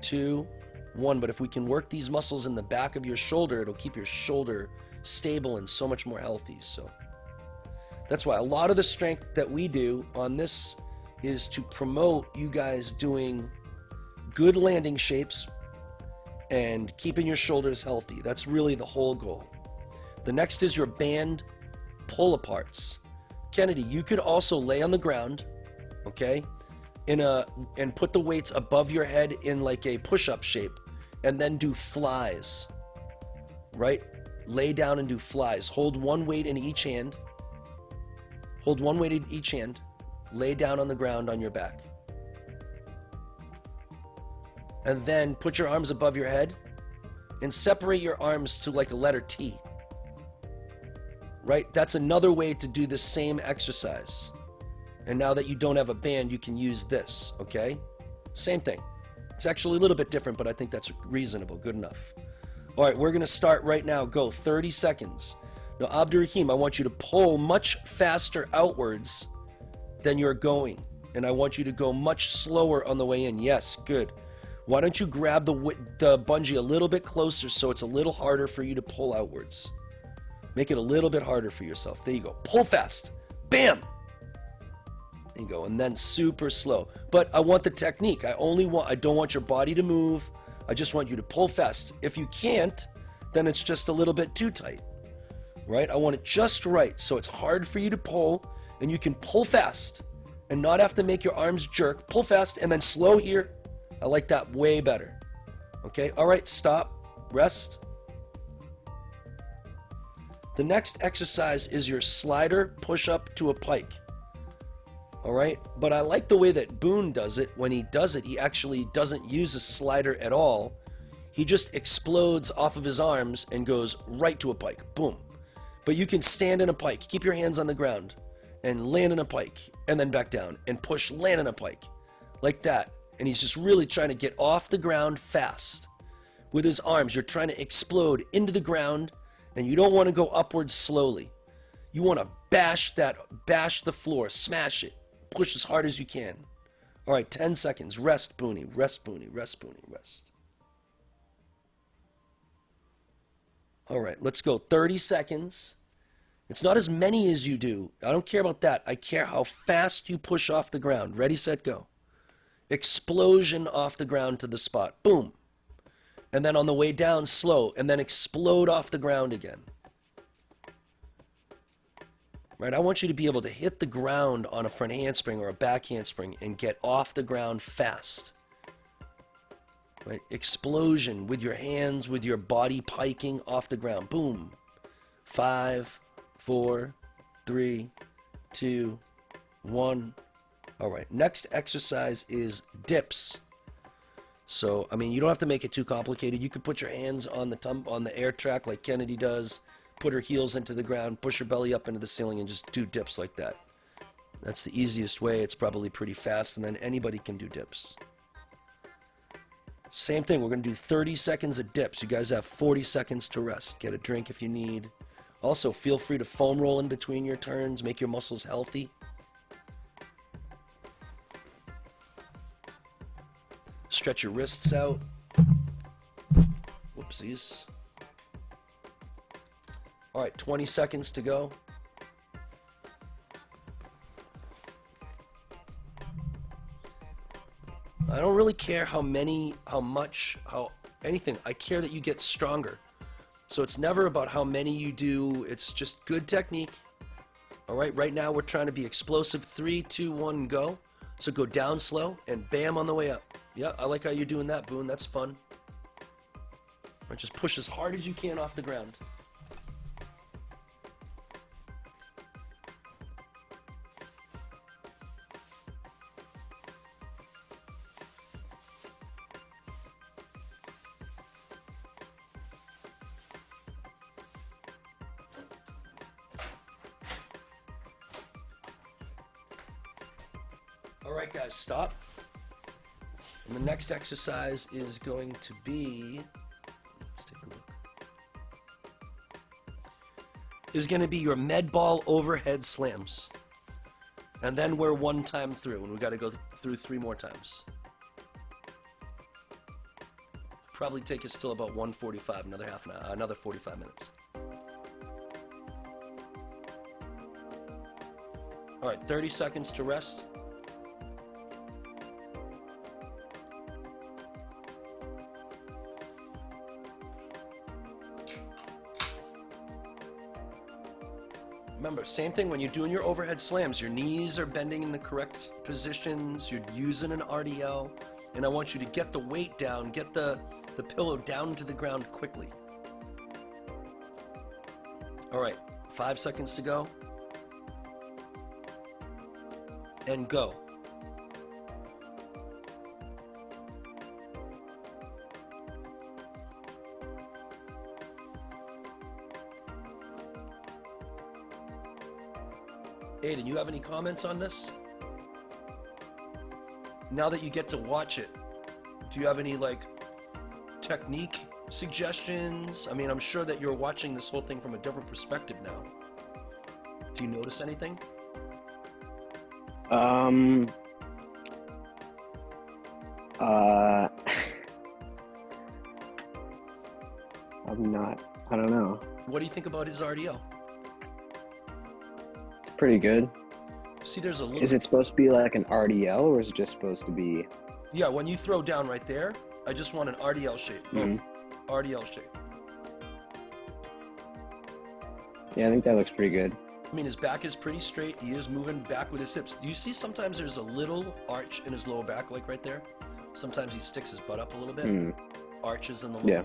2, 1. But if we can work these muscles in the back of your shoulder, it'll keep your shoulder stable and so much more healthy. So that's why a lot of the strength that we do on this is to promote you guys doing good landing shapes and keeping your shoulders healthy. That's really the whole goal. The next is your band pull aparts. Kennedy, you could also lay on the ground, okay, and put the weights above your head in like a push-up shape, and then do flies, right? Lay down and do flies. Hold one weight in each hand. Hold one weight in each hand. Lay down on the ground on your back. And then put your arms above your head and separate your arms to like a letter T. Right? That's another way to do the same exercise. And now that you don't have a band, you can use this, okay? Same thing. It's actually a little bit different, but I think that's reasonable. Good enough. All right, we're going to start right now. Go 30 seconds. Now, Abdurrahim, I want you to pull much faster outwards than you're going. And I want you to go much slower on the way in. Yes, good. Why don't you grab the bungee a little bit closer so it's a little harder for you to pull outwards. Make it a little bit harder for yourself. There you go. Pull fast. Bam! You go, and then super slow. But I want the technique. I don't want your body to move. I just want you to pull fast. If you can't, then it's just a little bit too tight, right? I want it just right, so it's hard for you to pull, and you can pull fast and not have to make your arms jerk. Pull fast and then slow here. I like that way better. Okay, all right, stop, rest. The next exercise is your slider push-up to a pike. All right, but I like the way that Boone does it. When he does it, he actually doesn't use a slider at all. He just explodes off of his arms and goes right to a pike. Boom. But you can stand in a pike, keep your hands on the ground, and land in a pike, and then back down, and push, land in a pike. Like that. And he's just really trying to get off the ground fast. With his arms, you're trying to explode into the ground, and you don't want to go upwards slowly. You want to bash the floor, smash it. Push as hard as you can. All right, 10 seconds. Rest, Booney. Rest, Booney. Rest, Booney. Rest. All right, let's go. 30 seconds. It's not as many as you do. I don't care about that. I care how fast you push off the ground. Ready, set, go. Explosion off the ground to the spot. Boom. And then on the way down, slow. And then explode off the ground again. Right, I want you to be able to hit the ground on a front handspring or a back handspring and get off the ground fast. Right, explosion with your hands, with your body piking off the ground. Boom. 5, 4, 3, 2, 1. All right, next exercise is dips. So, I mean, you don't have to make it too complicated. You could put your hands on the air track like Kennedy does. Put her heels into the ground, push her belly up into the ceiling, and just do dips like that. That's the easiest way. It's probably pretty fast, and then anybody can do dips. Same thing. We're going to do 30 seconds of dips. You guys have 40 seconds to rest. Get a drink if you need. Also, feel free to foam roll in between your turns. Make your muscles healthy. Stretch your wrists out. Whoopsies. All right, 20 seconds to go. I don't really care how many, how much, how anything. I care that you get stronger. So it's never about how many you do. It's just good technique. All right, right now we're trying to be explosive. 3, 2, 1, go. So go down slow and bam on the way up. Yeah, I like how you're doing that, Boone. That's fun. All right, just push as hard as you can off the ground. All right, guys, stop. And the next exercise is going to be, let's take a look, is going to be your med ball overhead slams. And then we're one time through, and we got to go through 3 more times. Probably take us till about 1:45, another half an hour, another 45 minutes. All right, 30 seconds to rest. Remember, same thing when you're doing your overhead slams. Your knees are bending in the correct positions. You're using an RDL. And I want you to get the weight down, get the pillow down to the ground quickly. All right, 5 seconds to go. And go. Aiden, you have any comments on this? Now that you get to watch it, do you have any technique suggestions? I mean, I'm sure that you're watching this whole thing from a different perspective now. Do you notice anything? I'm not. I don't know. What do you think about his RDL? It's pretty good. See, there's a little. Is it supposed to be like an RDL, or is it just supposed to be? Yeah, when you throw down right there, I just want an RDL shape. Boom. RDL shape. Yeah, I think that looks pretty good. I mean, his back is pretty straight. He is moving back with his hips. Do you see sometimes there's a little arch in his lower back, like right there? Sometimes he sticks his butt up a little bit. Arches in the lower. Yeah.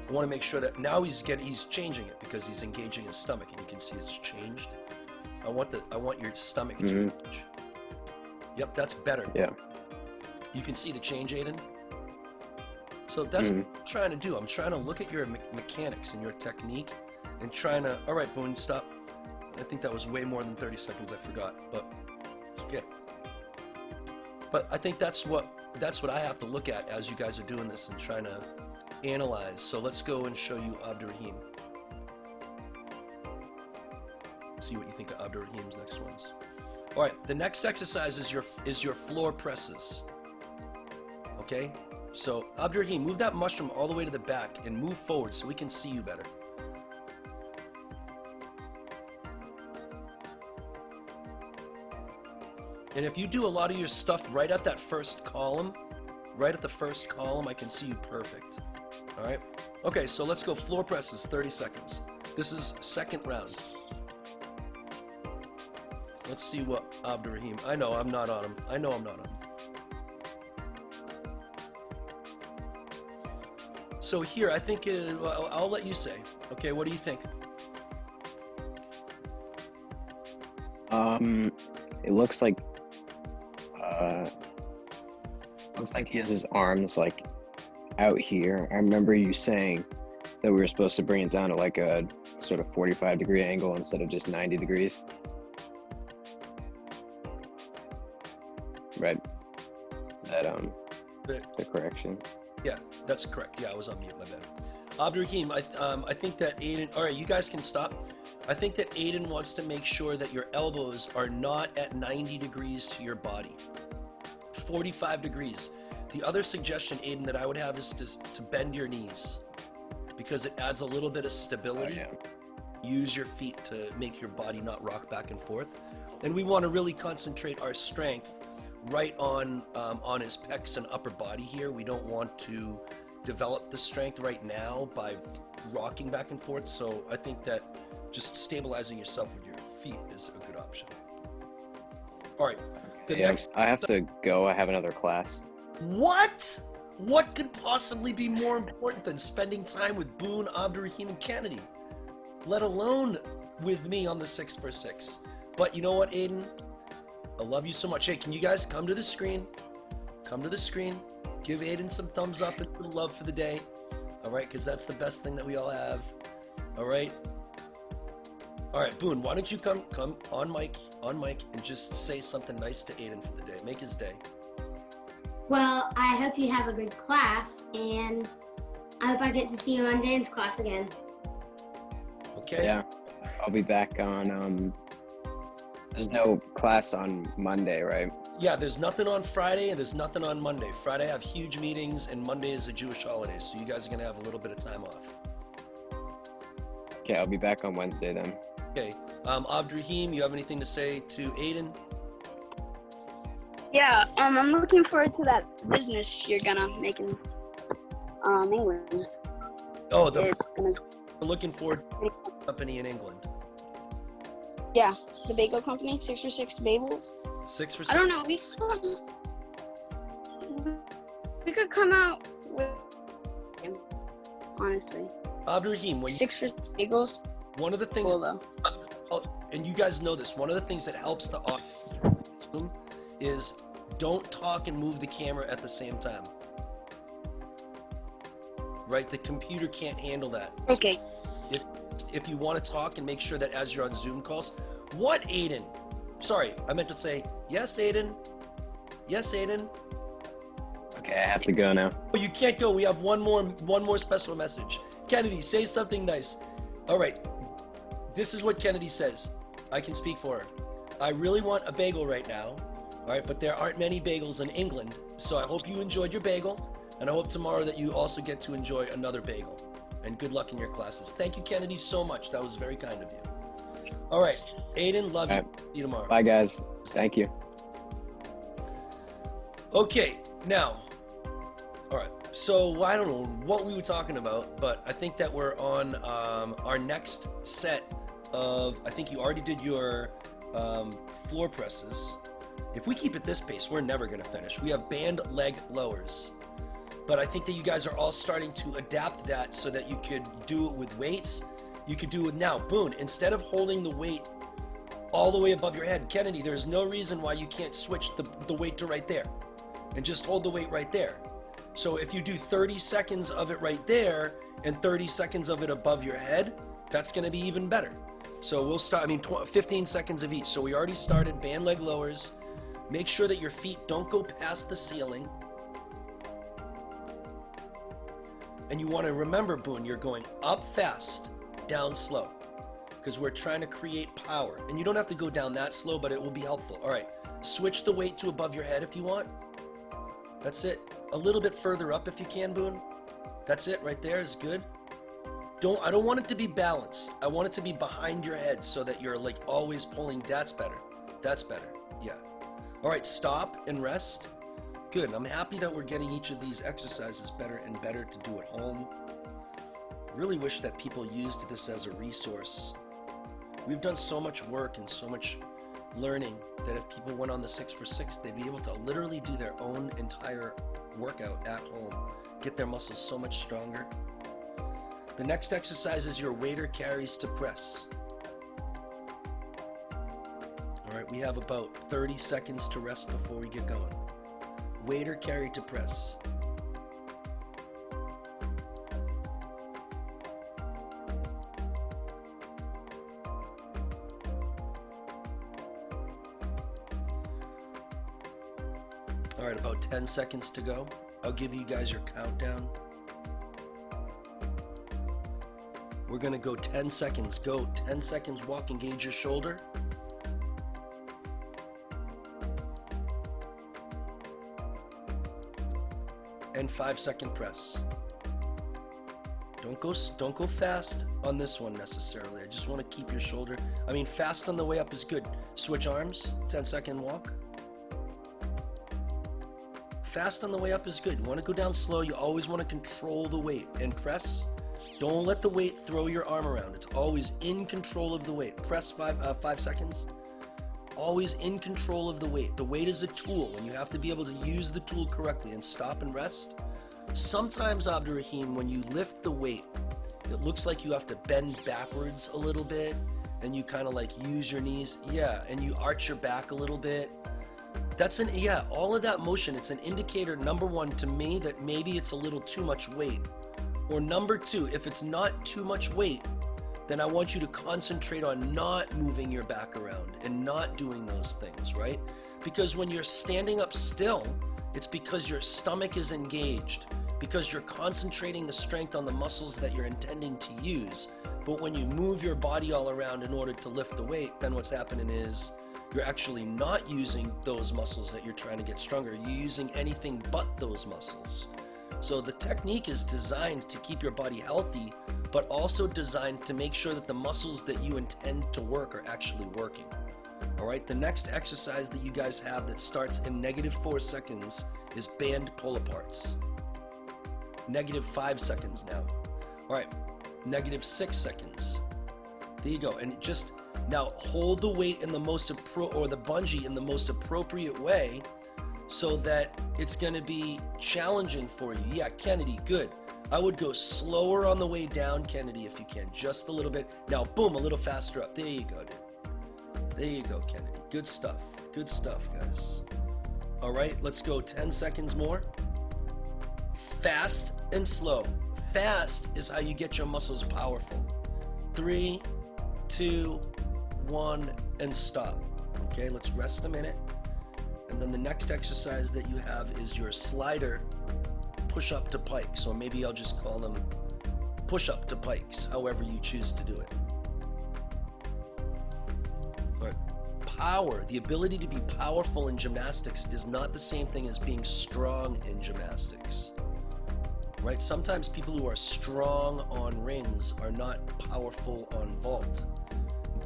I want to make sure that now he's changing it because he's engaging his stomach, and you can see it's changed. I want your stomach to engage. Yep, that's better. Yeah. You can see the change, Aiden. So that's what I'm trying to do. I'm trying to look at your mechanics and your technique, and trying to. All right, Boone, stop. I think that was way more than 30 seconds. I forgot, but it's okay. But I think that's what I have to look at as you guys are doing this and trying to analyze. So let's go and show you Abdurrahim. See what you think of Abdurrahim's next ones. All right, the next exercise is your floor presses. Okay, so Abdurrahim, move that mushroom all the way to the back and move forward so we can see you better. And if you do a lot of your stuff right at that first column, right at the first column, I can see you perfect. All right? Okay, so let's go floor presses, 30 seconds. This is second round. Let's see what Abdurrahim. I know I'm not on him. I know I'm not on him. So here, I think I'll let you say. Okay, what do you think? It looks like he has his arms like out here. I remember you saying that we were supposed to bring it down to like a sort of 45-degree angle instead of just 90 degrees. Right? Is that the correction? Yeah, that's correct. Yeah, I was on mute, my bad. Abdurrahim, I think that Aiden, all right, you guys can stop. I think that Aiden wants to make sure that your elbows are not at 90 degrees to your body. 45 degrees. The other suggestion, Aiden, that I would have is to bend your knees because it adds a little bit of stability. Oh, yeah. Use your feet to make your body not rock back and forth. And we want to really concentrate our strength right on his pecs and upper body here. We don't want to develop the strength right now by rocking back and forth. So I think that just stabilizing yourself with your feet is a good option. All right. I have to go. I have another class. What? What could possibly be more important than spending time with Boone, Abdurrahim, and Kennedy? Let alone with me on the 6x6. But you know what, Aiden? I love you so much. Hey, can you guys come to the screen? Come to the screen. Give Aiden some thumbs up and some love for the day. All right, because that's the best thing that we all have. All right. All right, Boone, why don't you come on mic, and just say something nice to Aiden for the day. Make his day. Well, I hope you have a good class, and I hope I get to see you on dance class again. Okay. Yeah, I'll be back on. There's no class on Monday, right? Yeah, there's nothing on Friday and there's nothing on Monday. Friday I have huge meetings and Monday is a Jewish holiday, so you guys are gonna have a little bit of time off. Okay, I'll be back on Wednesday then. Okay, Abdurrahim, you have anything to say to Aiden? Yeah, I'm looking forward to that business you're gonna make in England. Oh, we're looking forward to a company in England. Yeah, the bagel company, 6x6 bagels. 6x6. I don't know. We could come out with him, honestly. Abdurrahim, when 6x6 bagels. One of the things, Cool, and you guys know this, one of the things that helps the audio is don't talk and move the camera at the same time. Right? The computer can't handle that. Okay. If you want to talk and make sure that as you're on Zoom calls, what, Aiden? Sorry, I meant to say, yes, Aiden. Yes, Aiden. Okay, I have to go now. Oh, you can't go. We have one more special message. Kennedy, say something nice. All right. This is what Kennedy says. I can speak for her. I really want a bagel right now. All right, but there aren't many bagels in England, so I hope you enjoyed your bagel, and I hope tomorrow that you also get to enjoy another bagel. And good luck in your classes. Thank you, Kennedy, so much. That was very kind of you. All right, Aiden, love you. All right. See you tomorrow. Bye, guys. Thank you. Okay, now, all right. So I don't know what we were talking about, but I think that we're on our next set of. I think you already did your floor presses. If we keep at this pace, we're never going to finish. We have band leg lowers. But I think that you guys are all starting to adapt that so that you could do it with weights. You could do it now. Boone, instead of holding the weight all the way above your head, Kennedy, there's no reason why you can't switch the weight to right there. And just hold the weight right there. So if you do 30 seconds of it right there and 30 seconds of it above your head, that's going to be even better. So we'll start, 15 seconds of each. So we already started band leg lowers. Make sure that your feet don't go past the ceiling. And you want to remember, Boone, you're going up fast, down slow. Because we're trying to create power. And you don't have to go down that slow, but it will be helpful. All right, switch the weight to above your head if you want. That's it. A little bit further up if you can, Boone. That's it right there is good. I don't want it to be balanced. I want it to be behind your head so that you're like always pulling. That's better. That's better. Yeah. All right, stop and rest. Good. I'm happy that we're getting each of these exercises better and better to do at home. Really wish that people used this as a resource. We've done so much work and so much learning that if people went on the 6x6, they'd be able to literally do their own entire workout at home, get their muscles so much stronger. The next exercise is your waiter carries to press. All right, we have about 30 seconds to rest before we get going. Waiter carry to press. All right, about 10 seconds to go. I'll give you guys your countdown. We're gonna go 10 seconds. Go 10 seconds, walk, engage your shoulder. And 5-second press. Don't go fast on this one necessarily. I just want to keep your shoulder. Fast on the way up is good. Switch arms, 10-second walk. Fast on the way up is good. You want to go down slow. You always want to control the weight and press. Don't let the weight throw your arm around. It's always in control of the weight. Press 5 seconds. Always in control of the weight. The weight is a tool, and you have to be able to use the tool correctly and stop and rest. Sometimes, Abdurrahim, when you lift the weight, it looks like you have to bend backwards a little bit, and you kind of like use your knees. Yeah, and you arch your back a little bit. All of that motion, it's an indicator, number one, to me, that maybe it's a little too much weight. Or number two, if it's not too much weight, then I want you to concentrate on not moving your back around and not doing those things, right? Because when you're standing up still, it's because your stomach is engaged, because you're concentrating the strength on the muscles that you're intending to use. But when you move your body all around in order to lift the weight, then what's happening is you're actually not using those muscles that you're trying to get stronger. You're using anything but those muscles. So the technique is designed to keep your body healthy, but also designed to make sure that the muscles that you intend to work are actually working. All right, the next exercise that you guys have that starts in -4 seconds is band pull-aparts. -5 seconds now. All right, -6 seconds. There you go. And just now hold the weight in the the bungee in the most appropriate way, so that it's going to be challenging for you. Yeah, Kennedy, good. I would go slower on the way down, Kennedy, if you can, just a little bit. Now, boom, a little faster up. There you go, dude. There you go, Kennedy. Good stuff. Good stuff, guys. All right, let's go 10 seconds more. Fast and slow. Fast is how you get your muscles powerful. 3, 2, 1, and stop. Okay, let's rest a minute. And then the next exercise that you have is your slider push-up to pikes, or maybe I'll just call them push-up to pikes, however you choose to do it. All right. Power, the ability to be powerful in gymnastics is not the same thing as being strong in gymnastics. Right? Sometimes people who are strong on rings are not powerful on vault.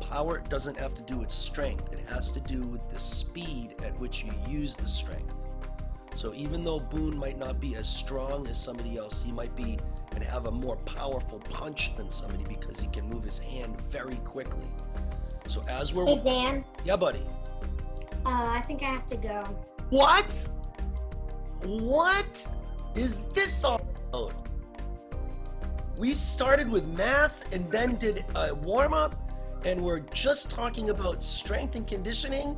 power doesn't have to do with strength. It has to do with the speed at which you use the strength. So even though Boone might not be as strong as somebody else, he might be and have a more powerful punch than somebody because he can move his hand very quickly. So as we're... Hey, Dan. Yeah, buddy. I think I have to go. What? What is this all about? We started with math and then did a warm-up, and we're just talking about strength and conditioning,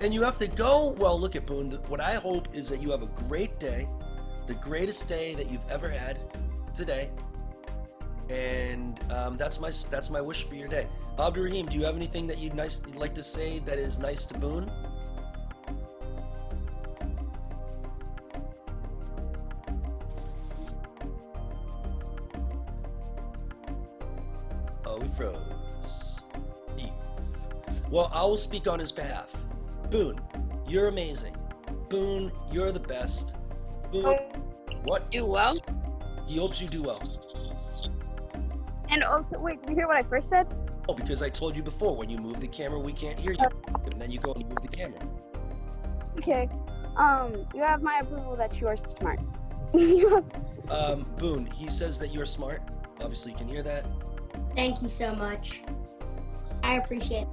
and you have to go? Well, look at Boone. What I hope is that you have a great day, the greatest day that you've ever had today, and that's my wish for your day. Abdurrahim, do you have anything that you'd like to say that is nice to Boone? Oh, he froze. Well, I will speak on his behalf. Boone, you're amazing. Boone, you're the best. Boone, what? Do well. He hopes you do well. And also, wait, did you hear what I first said? Oh, because I told you before, when you move the camera, we can't hear you. And then you go and move the camera. Okay. You have my approval that you are smart. Boone, he says that you're smart. Obviously, you can hear that. Thank you so much. I appreciate it.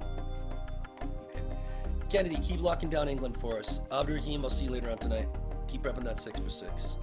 Kennedy, keep locking down England for us. Abdurrahim, I'll see you later on tonight. Keep repping that 6 for 6.